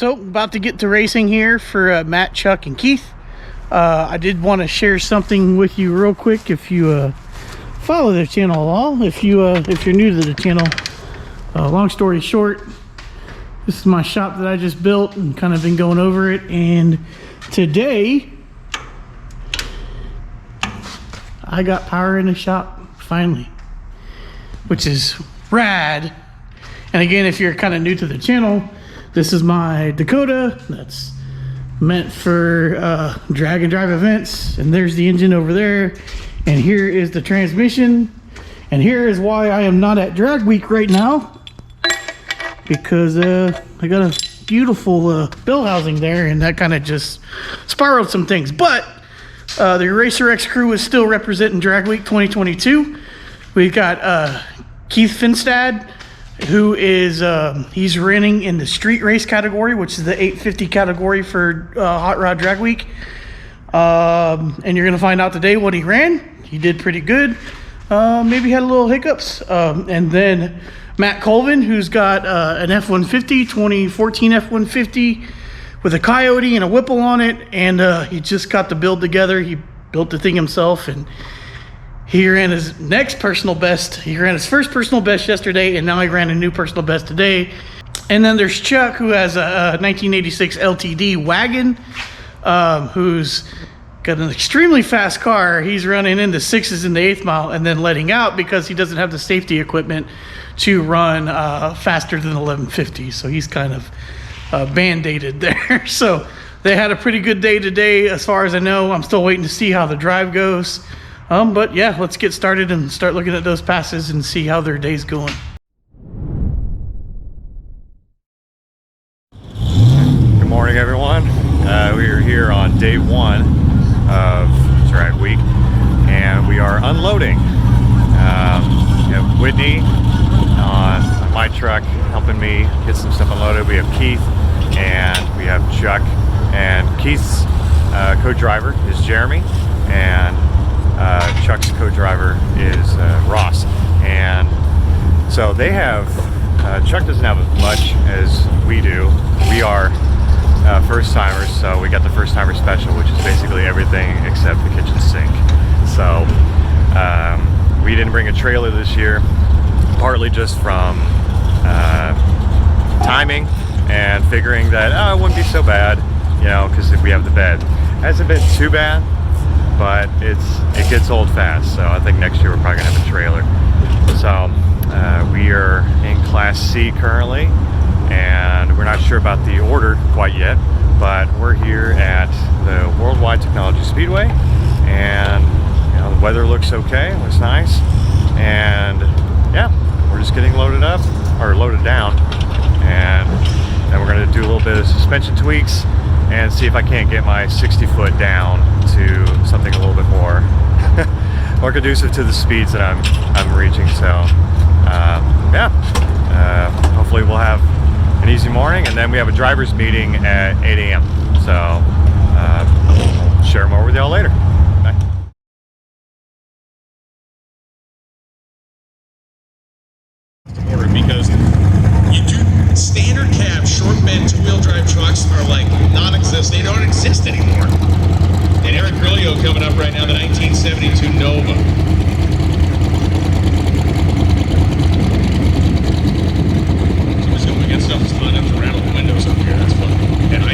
So, about to get to racing here for Matt, Chuck, and Keith. I did want to share something with you real quick. If you follow the channel at all, if you're new to the channel, long story short, this is my shop that I just built and kind of been going over it. And today, I got power in the shop finally, which is rad. And again, if you're kind of new to the channel, this is my Dakota that's meant for drag and drive events, and there's the engine over there, and here is the transmission, and here is why I am not at drag week right now, because I got a beautiful bill housing there, and that kind of just spiraled some things. But the Eraser X crew is still representing drag week 2022. We've got Keith Finstad, who is he's running in the street race category, which is the 850 category for Hot Rod Drag Week. And you're gonna find out today what he ran. He did pretty good. Maybe had a little hiccups. And then Matt Colvin, who's got an F-150, 2014 F-150 with a Coyote and a Whipple on it, and he just got the build together. He built the thing himself, and he ran his next personal best. He ran his first personal best yesterday, and now he ran a new personal best today. And then there's Chuck, who has a 1986 LTD wagon, who's got an extremely fast car. He's running in the 6s in the 8th mile and then letting out because he doesn't have the safety equipment to run faster than 1150. So he's kind of band-aided there. So they had a pretty good day today, as far as I know. I'm still waiting to see how the drive goes. But yeah, let's get started and start looking at those passes and see how their day's going. Good morning, everyone. We are here on day one of drag week, and we are unloading. We have Whitney on my truck helping me get some stuff unloaded. We have Keith, and we have Chuck, and Keith's co-driver is Jeremy, and Chuck's co-driver is Ross. And so they have, Chuck doesn't have as much as we do. We are first timers, so we got the first timer special, which is basically everything except the kitchen sink. So we didn't bring a trailer this year, partly just from timing and figuring that it wouldn't be so bad, you know, because if we have the bed. It hasn't been too bad, but it gets old fast, so I think next year we're probably gonna have a trailer. So we are in Class C currently, and we're not sure about the order quite yet, but we're here at the Worldwide Technology Speedway, and you know, the weather looks okay, looks nice, and yeah, we're just getting loaded up, or loaded down, and then we're gonna do a little bit of suspension tweaks and see if I can't get my 60-foot down to something a little bit more more conducive to the speeds that I'm reaching. So yeah, hopefully we'll have an easy morning, and then we have a driver's meeting at 8 a.m. So I'll share more with y'all later. Bye. Because you do standard cab short bed 2-wheel drive trucks are like non-existent. They don't exist anymore. And Eric Grillo coming up right now, the 1972 Nova. Somebody's going to get stuff that's fun enough to rattle the windows up here. That's fun. And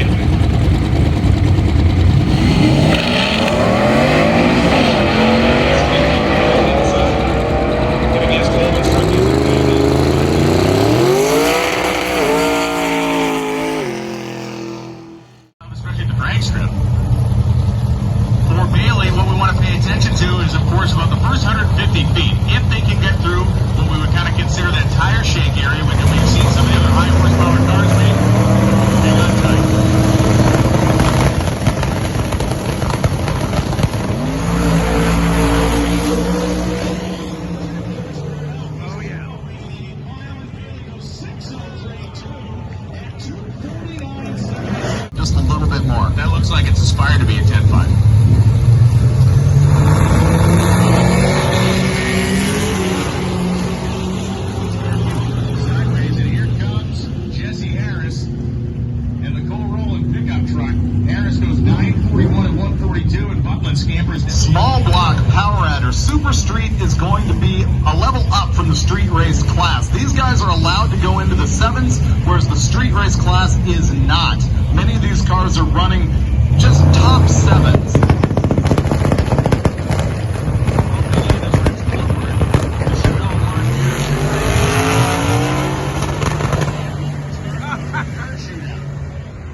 about the first 150 feet, if they can get through what we would kind of consider that tire shake area, when we've seen some of the other high horsepower cars make, they got tight. Oh yeah. Just a little bit more. That looks like it's aspired to be a 10.5. And the Super Street is going to be a level up from the street race class. These guys are allowed to go into the 7s, whereas the street race class is not. Many of these cars are running just top 7s.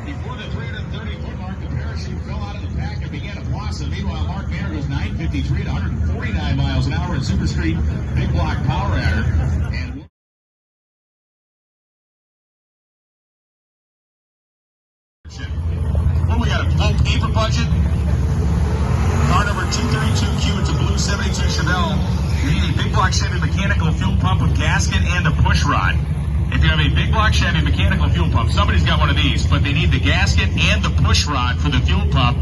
Before the 330-foot mark, the parachute fell out of the pack and began to blossom. Meanwhile, Mark Mayer goes 953 to 149 miles an hour in Super Street big block power adder. And well, we got a Volt Apron budget. Car number 232Q, it's a blue 72 Chevelle. You need a big block Chevy mechanical fuel pump with gasket and a push rod. If you have a big block Chevy mechanical fuel pump, somebody's got one of these, but they need the gasket and the push rod for the fuel pump.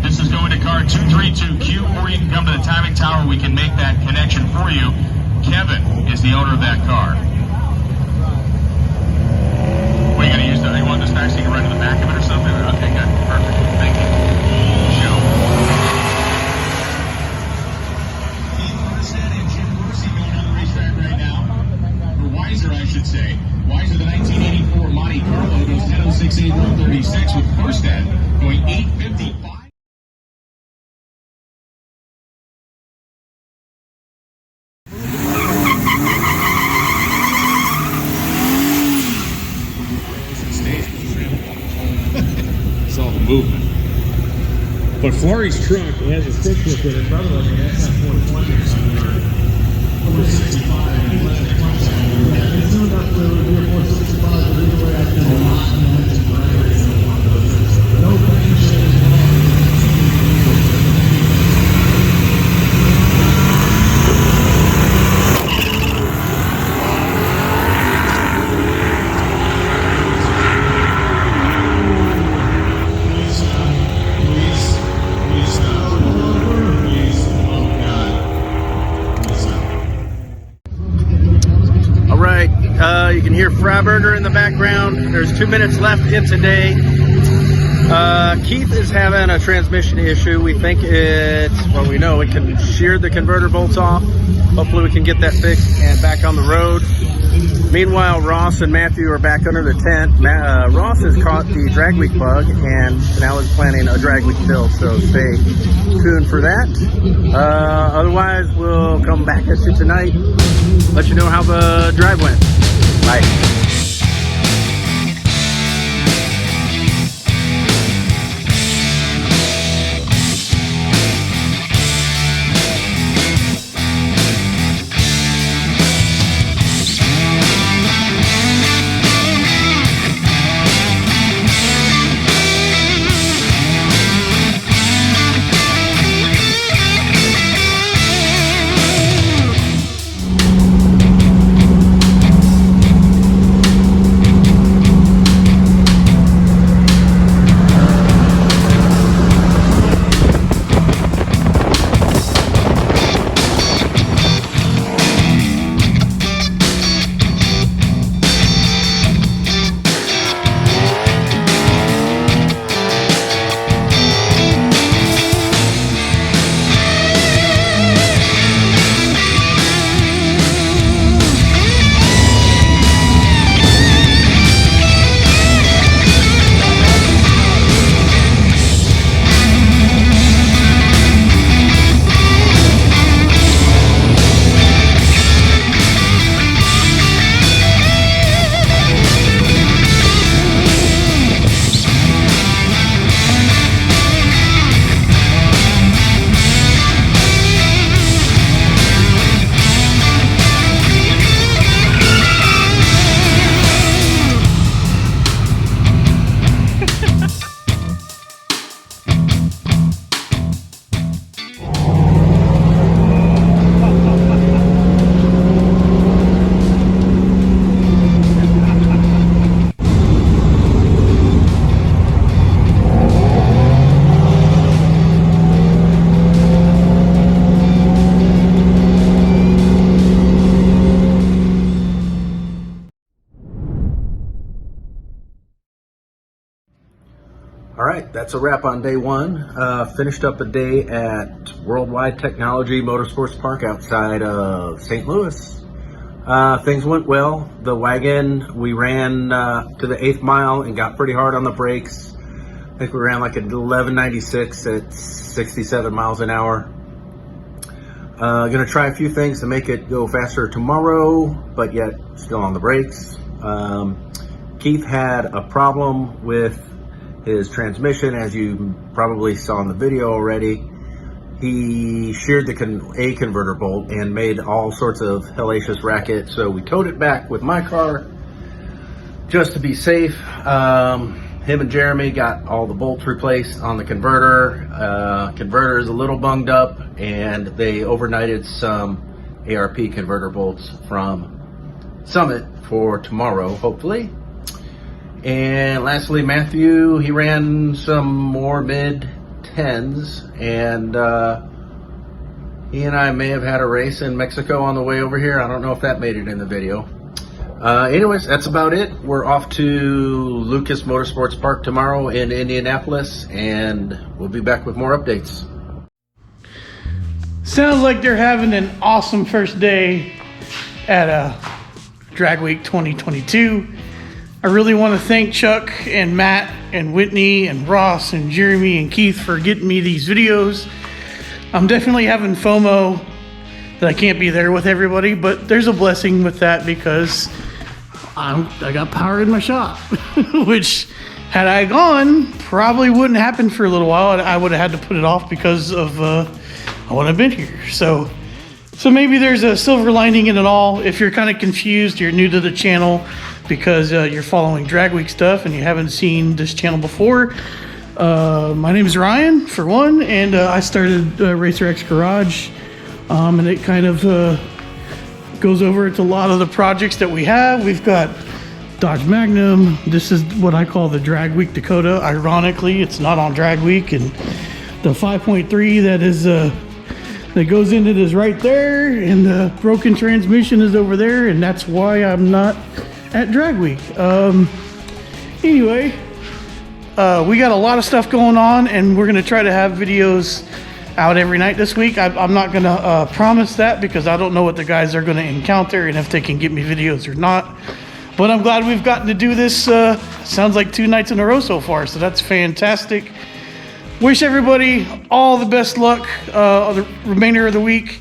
This is going to car 232Q, or you can come to the timing tower. We can make that connection for you. Kevin is the owner of that car. What are you going to use? You want this back so you can run to the back of it or something? Okay, good. Perfect. Thank you. Joe. Keith Morrison and Jim Dorsey going on the racetrack right now. Or Weiser, I should say. Weiser, the 1984 Monte Carlo, goes 10.06, 8.136 with Firstead going 8.55. It's all the movement. But Flurry's truck has a stick with it. Brother, that's not 420 or something. Over 65. It's not enough to be a 465, but either way, I think a lot of engine drivers. No bang shit. You can hear Freiburger in the background. There's 2 minutes left in today. Keith is having a transmission issue. We think well, we know it can shear the converter bolts off. Hopefully we can get that fixed and back on the road. Meanwhile, Ross and Matthew are back under the tent. Ross has caught the drag week bug and now is planning a drag week build, so stay tuned for that. Otherwise, we'll come back at you tonight, let you know how the drive went. Bye. that's a wrap on day one. Finished up a day at Worldwide Technology Motorsports Park outside of St. Louis. Things went well. The wagon, we ran to the 8th mile and got pretty hard on the brakes. I think we ran like an 1196 at 67 miles an hour. Gonna try a few things to make it go faster tomorrow, but yet still on the brakes. Keith had a problem with his transmission, as you probably saw in the video already. He sheared the A converter bolt and made all sorts of hellacious racket, so we towed it back with my car just to be safe. Him and Jeremy got all the bolts replaced on the converter. Converter is a little bunged up, and they overnighted some ARP converter bolts from Summit for tomorrow, hopefully. And lastly, Matthew, he ran some more mid-10s, and he and I may have had a race in Mexico on the way over here. I don't know if that made it in the video. Anyways, that's about it. We're off to Lucas Motorsports Park tomorrow in Indianapolis, and we'll be back with more updates. Sounds like they're having an awesome first day at Drag Week 2022. I really want to thank Chuck and Matt and Whitney and Ross and Jeremy and Keith for getting me these videos. I'm definitely having FOMO that I can't be there with everybody, but there's a blessing with that because I got power in my shop, which had I gone, probably wouldn't happen for a little while. I would have had to put it off because of I wouldn't have been here. So maybe there's a silver lining in it all. If you're kind of confused, you're new to the channel because you're following Drag Week stuff and you haven't seen this channel before. My name is Ryan, for one, and I started Racer X Garage, and it kind of goes over to a lot of the projects that we have. We've got Dodge Magnum. This is what I call the Drag Week Dakota. Ironically, it's not on Drag Week, and the 5.3 that is that goes in it is right there, and the broken transmission is over there, and that's why I'm not at Drag Week. Anyway, we got a lot of stuff going on, and we're gonna try to have videos out every night this week. I'm not gonna promise that because I don't know what the guys are gonna encounter and if they can get me videos or not. But I'm glad we've gotten to do this. Sounds like 2 nights in a row so far, so that's fantastic. Wish everybody all the best luck the remainder of the week.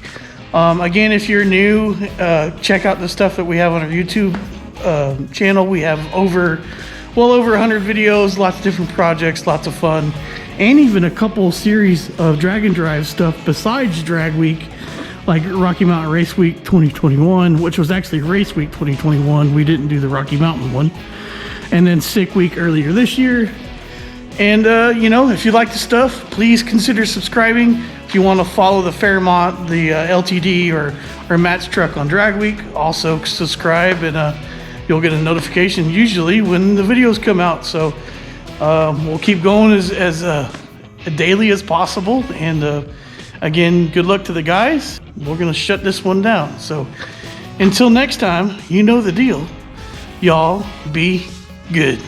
Again, if you're new, check out the stuff that we have on our YouTube channel. We have well over 100 videos, lots of different projects, lots of fun, and even a couple series of drag and drive stuff besides Drag Week, like Rocky Mountain Race Week 2021, which was actually Race Week 2021. We didn't do the Rocky Mountain one. And then Sick Week earlier this year. And, you know, if you like the stuff, please consider subscribing. If you want to follow the Fairmont, the LTD, or Matt's truck on Drag Week, also subscribe, and you'll get a notification usually when the videos come out. So we'll keep going as daily as possible. And again, good luck to the guys. We're going to shut this one down. So until next time, you know the deal. Y'all be good.